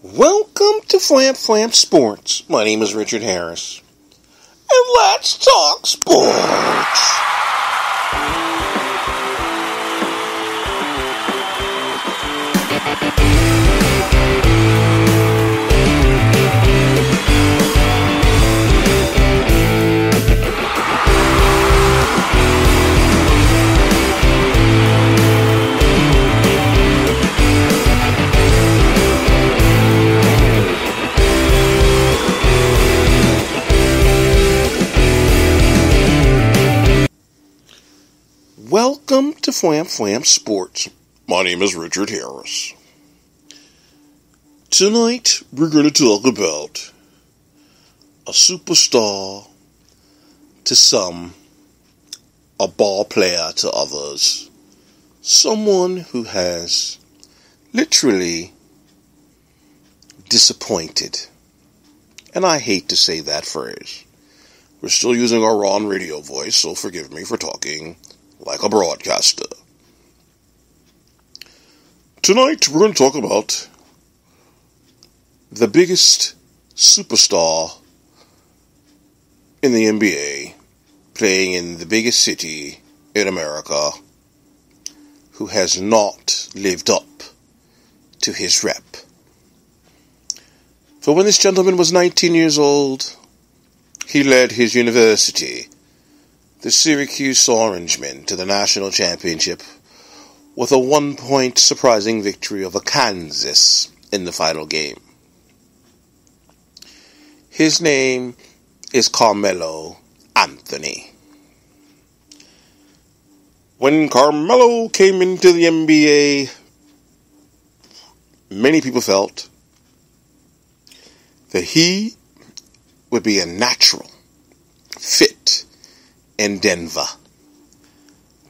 Welcome to Flam Flam Sports. My name is Richard Harris. And let's talk sports. Welcome to Flam Flam Sports. My name is Richard Harris. Tonight, we're going to talk about a superstar to some, a ball player to others, someone who has literally disappointed. And I hate to say that phrase. We're still using our raw radio voice, so forgive me for talking like a broadcaster. Tonight, we're going to talk about the biggest superstar in the NBA, playing in the biggest city in America, who has not lived up to his rep. For when this gentleman was 19 years old, he led his university, the Syracuse Orangemen, to the national championship with a 1-point surprising victory over Kansas in the final game. His name is Carmelo Anthony. When Carmelo came into the NBA, many people felt that he would be a natural fit in Denver.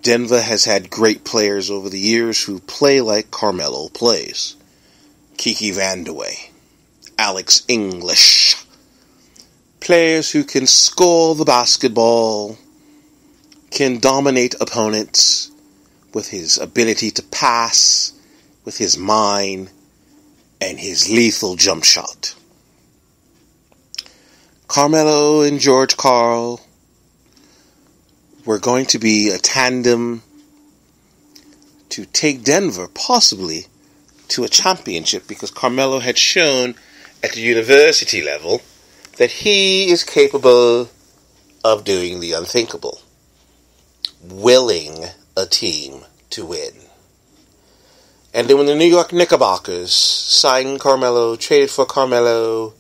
Denver has had great players over the years who play like Carmelo plays. Kiki Vandeweghe, Alex English. Players who can score the basketball, can dominate opponents with his ability to pass, with his mind, and his lethal jump shot. Carmelo and George Karl were going to be a tandem to take Denver possibly to a championship, because Carmelo had shown at the university level that he is capable of doing the unthinkable, willing a team to win. And then when the New York Knickerbockers signed Carmelo, traded for Carmelo,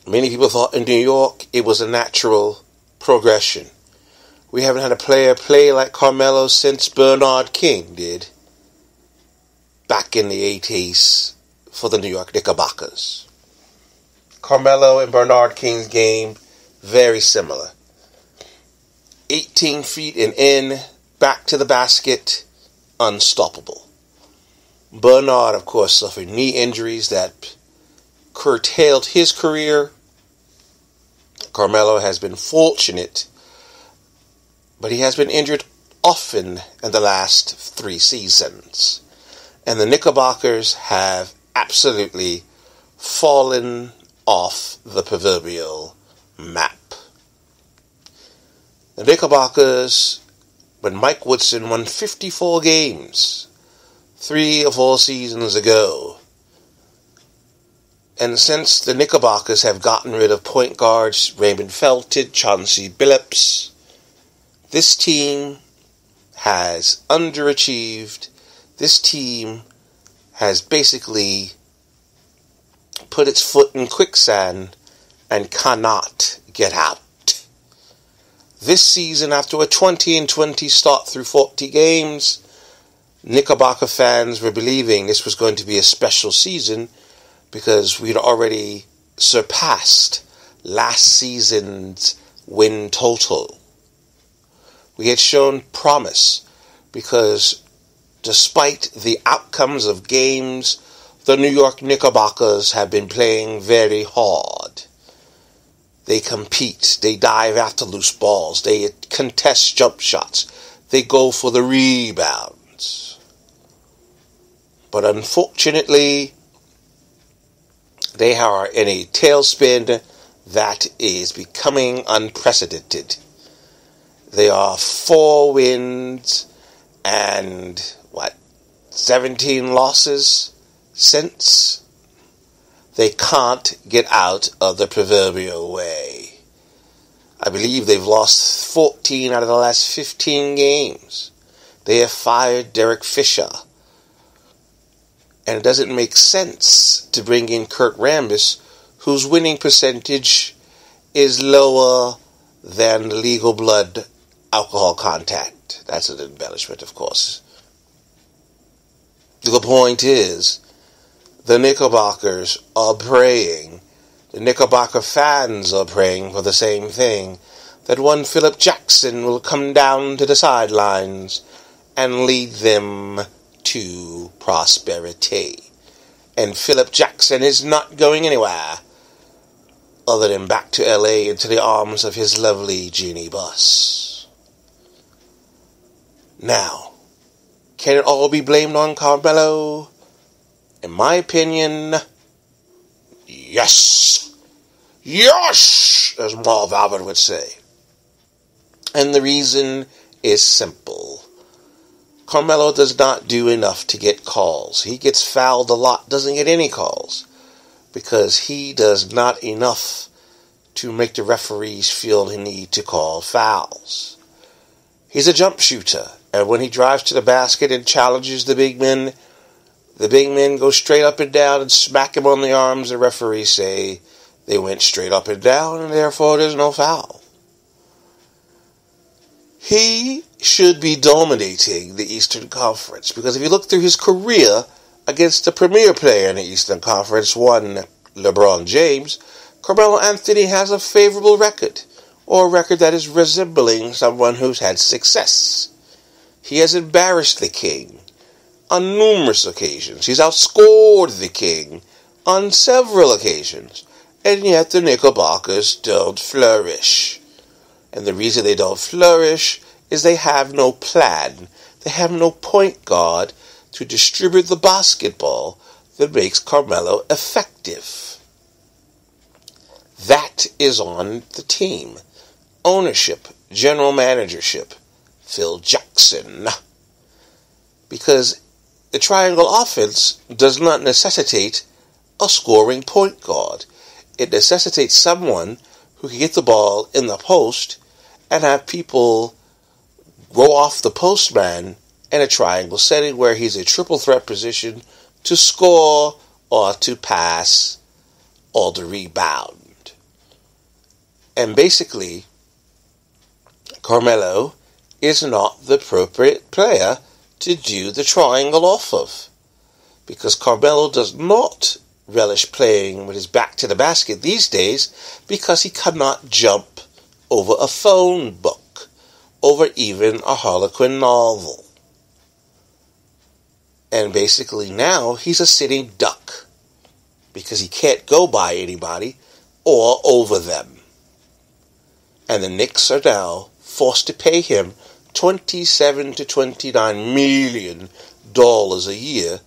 many people thought in New York it was a natural progression. We haven't had a player play like Carmelo since Bernard King did back in the 80s for the New York Knickerbockers. Carmelo and Bernard King's game, very similar. 18 feet and in, back to the basket, unstoppable. Bernard, of course, suffered knee injuries that curtailed his career. Carmelo has been fortunate, but he has been injured often in the last 3 seasons. And the Knickerbockers have absolutely fallen off the proverbial map. The Knickerbockers, when Mike Woodson won 54 games 3 or 4 seasons ago, and since the Knickerbockers have gotten rid of point guards Raymond Felton, Chauncey Billups, this team has underachieved. This team has basically put its foot in quicksand and cannot get out. This season, after a 20-20 start through 40 games, Knickerbocker fans were believing this was going to be a special season, because we'd already surpassed last season's win total. We had shown promise, because despite the outcomes of games, the New York Knickerbockers have been playing very hard. They compete, they dive after loose balls, they contest jump shots, they go for the rebounds. But unfortunately, they are in a tailspin that is becoming unprecedented. They are 4 wins and, 17 losses since. They can't get out of the proverbial way. I believe they've lost 14 out of the last 15 games. They have fired Derek Fisher. And it doesn't make sense to bring in Kurt Rambis, whose winning percentage is lower than the legal blood alcohol content. That's an embellishment, of course. The point is, the Knickerbockers are praying, the Knickerbocker fans are praying for the same thing, that one Philip Jackson will come down to the sidelines and lead them to prosperity. And Philip Jackson is not going anywhere other than back to LA into the arms of his lovely Jeannie Buss. Now, can it all be blamed on Carmelo? In my opinion, yes. Yes, as Marv Albert would say. And the reason is simple. Carmelo does not do enough to get calls. He gets fouled a lot, doesn't get any calls, because he does not enough to make the referees feel the need to call fouls. He's a jump shooter, and when he drives to the basket and challenges the big men go straight up and down and smack him on the arms. The referees say they went straight up and down, and therefore there's no foul. He should be dominating the Eastern Conference, because if you look through his career against the premier player in the Eastern Conference, one LeBron James, Carmelo Anthony has a favorable record, or a record that is resembling someone who's had success. He has embarrassed the king on numerous occasions. He's outscored the king on several occasions, and yet the Knickerbockers don't flourish. And the reason they don't flourish is they have no plan. They have no point guard to distribute the basketball that makes Carmelo effective. That is on the team. Ownership, general managership, Phil Jackson. Because the triangle offense does not necessitate a scoring point guard. It necessitates someone who can get the ball in the post and have people go off the postman in a triangle setting where he's a triple threat position to score or to pass or to rebound. And basically, Carmelo is not the appropriate player to do the triangle off of, because Carmelo does not relish playing with his back to the basket these days, because he cannot jump over a phone book, over even a Harlequin novel. And basically now he's a sitting duck, because he can't go by anybody or over them. And the Knicks are now forced to pay him $27 to $29 million a year,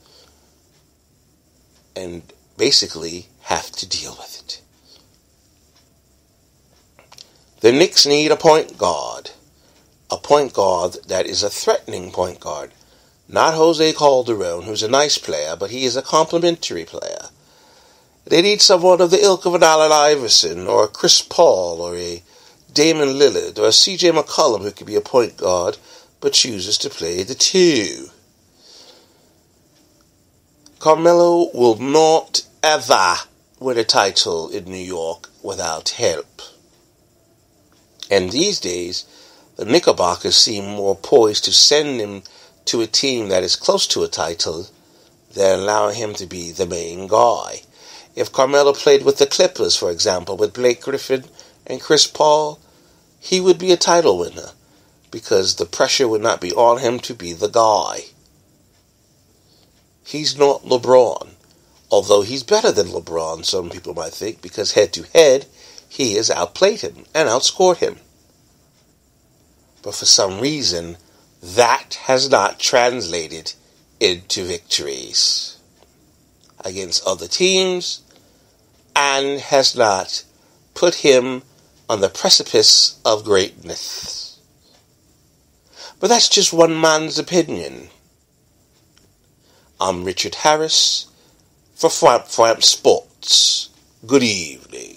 and basically have to deal with it. The Knicks need a point guard that is a threatening point guard. Not Jose Calderon, who's a nice player, but he is a complimentary player. They need someone of the ilk of an Allen Iverson, or a Chris Paul, or a Damon Lillard, or a C.J. McCollum, who could be a point guard, but chooses to play the two. Carmelo will not ever win a title in New York without help. And these days, the Knickerbockers seem more poised to send him to a team that is close to a title than allowing him to be the main guy. If Carmelo played with the Clippers, for example, with Blake Griffin and Chris Paul, he would be a title winner, because the pressure would not be on him to be the guy. He's not LeBron, although he's better than LeBron, some people might think, because head-to-head, he has outplayed him and outscored him. But for some reason, that has not translated into victories against other teams and has not put him on the precipice of greatness. But that's just one man's opinion. I'm Richard Harris for Framp Sports. Good evening.